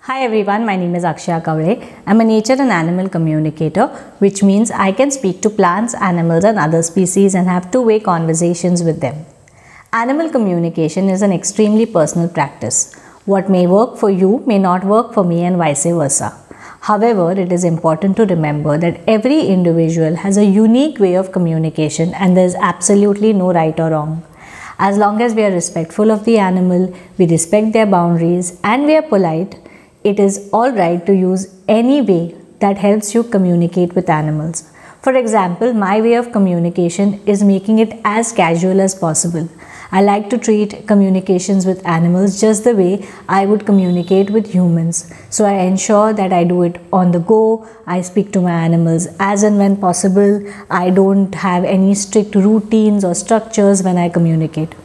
Hi everyone, my name is Akshaya Kavre. I'm a nature and animal communicator, which means I can speak to plants, animals and other species and have two-way conversations with them. Animal communication is an extremely personal practice. What may work for you may not work for me and vice versa. However, it is important to remember that every individual has a unique way of communication and there is absolutely no right or wrong. As long as we are respectful of the animal, we respect their boundaries and we are polite, it is alright to use any way that helps you communicate with animals. For example, my way of communication is making it as casual as possible. I like to treat communications with animals just the way I would communicate with humans. So I ensure that I do it on the go. I speak to my animals as and when possible. I don't have any strict routines or structures when I communicate.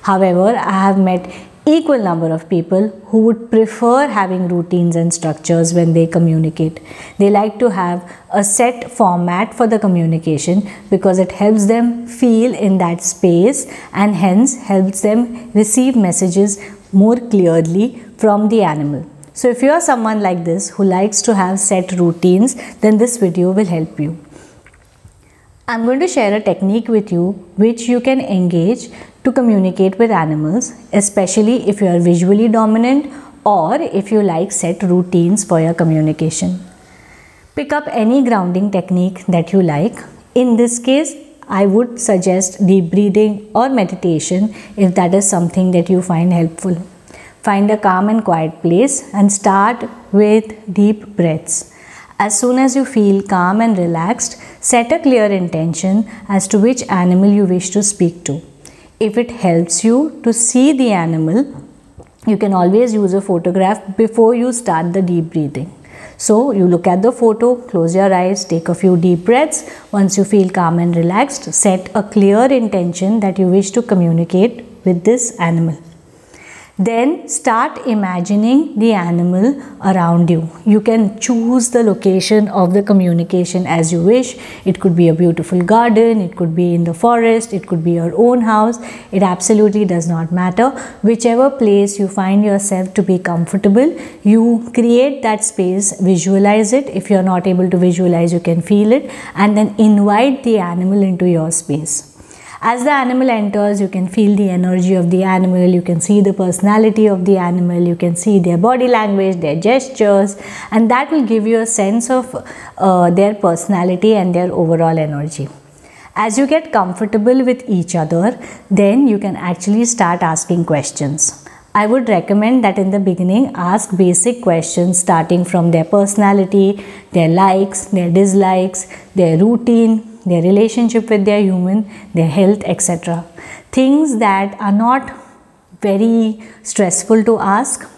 However, I have met equal number of people who would prefer having routines and structures when they communicate. They like to have a set format for the communication because it helps them feel in that space and hence helps them receive messages more clearly from the animal. So if you are someone like this who likes to have set routines, then this video will help you. I'm going to share a technique with you which you can engage to communicate with animals, especially if you are visually dominant or if you like set routines for your communication. Pick up any grounding technique that you like. In this case, I would suggest deep breathing or meditation if that is something that you find helpful. Find a calm and quiet place and start with deep breaths. As soon as you feel calm and relaxed, set a clear intention as to which animal you wish to speak to. If it helps you to see the animal, you can always use a photograph before you start the deep breathing. So you look at the photo, close your eyes, take a few deep breaths. Once you feel calm and relaxed, set a clear intention that you wish to communicate with this animal. Then start imagining the animal around you. You can choose the location of the communication as you wish. It could be a beautiful garden, it could be in the forest, it could be your own house. It absolutely does not matter. Whichever place you find yourself to be comfortable, you create that space, visualize it. If you are not able to visualize, you can feel it and then invite the animal into your space. As the animal enters, you can feel the energy of the animal, you can see the personality of the animal, you can see their body language, their gestures, and that will give you a sense of their personality and their overall energy. As you get comfortable with each other, then you can actually start asking questions. I would recommend that in the beginning, ask basic questions starting from their personality, their likes, their dislikes, their routine, their relationship with their human, their health, etc. Things that are not very stressful to ask,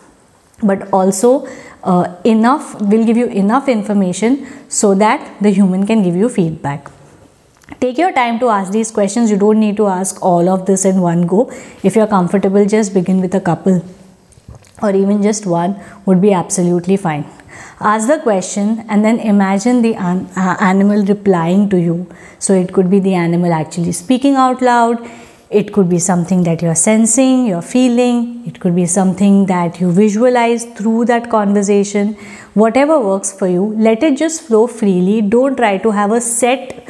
but also will give you enough information so that the human can give you feedback. Take your time to ask these questions. You don't need to ask all of this in one go. If you're comfortable, just begin with a couple or even just one would be absolutely fine. Ask the question and then imagine the animal replying to you. So it could be the animal actually speaking out loud. It could be something that you're sensing, you're feeling. It could be something that you visualize through that conversation. Whatever works for you, let it just flow freely. Don't try to have a set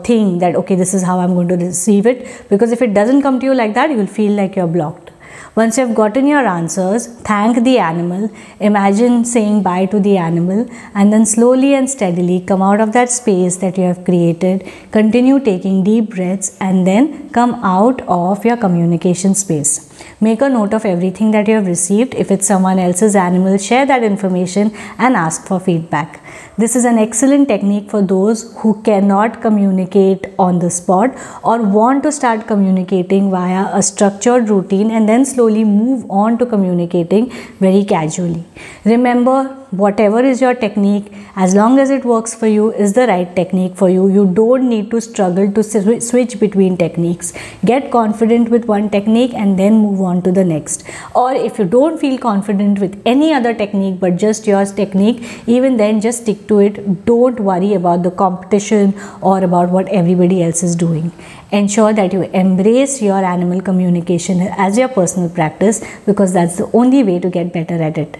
thing that, okay, this is how I'm going to receive it. Because if it doesn't come to you like that, you will feel like you're blocked. Once you have gotten your answers, thank the animal, imagine saying bye to the animal and then slowly and steadily come out of that space that you have created, continue taking deep breaths and then come out of your communication space. Make a note of everything that you have received. If it's someone else's animal, share that information and ask for feedback. This is an excellent technique for those who cannot communicate on the spot or want to start communicating via a structured routine and then slowly move on to communicating very casually. Remember, whatever is your technique, as long as it works for you, is the right technique for you. You don't need to struggle to switch between techniques. Get confident with one technique and then move on to the next. Or if you don't feel confident with any other technique but just your technique, even then just stick to it. Don't worry about the competition or about what everybody else is doing. Ensure that you embrace your animal communication as your personal practice because that's the only way to get better at it.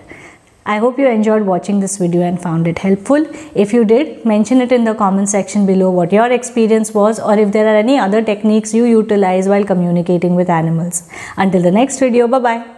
I hope you enjoyed watching this video and found it helpful. If you did, mention it in the comment section below what your experience was, or if there are any other techniques you utilize while communicating with animals. Until the next video, bye-bye.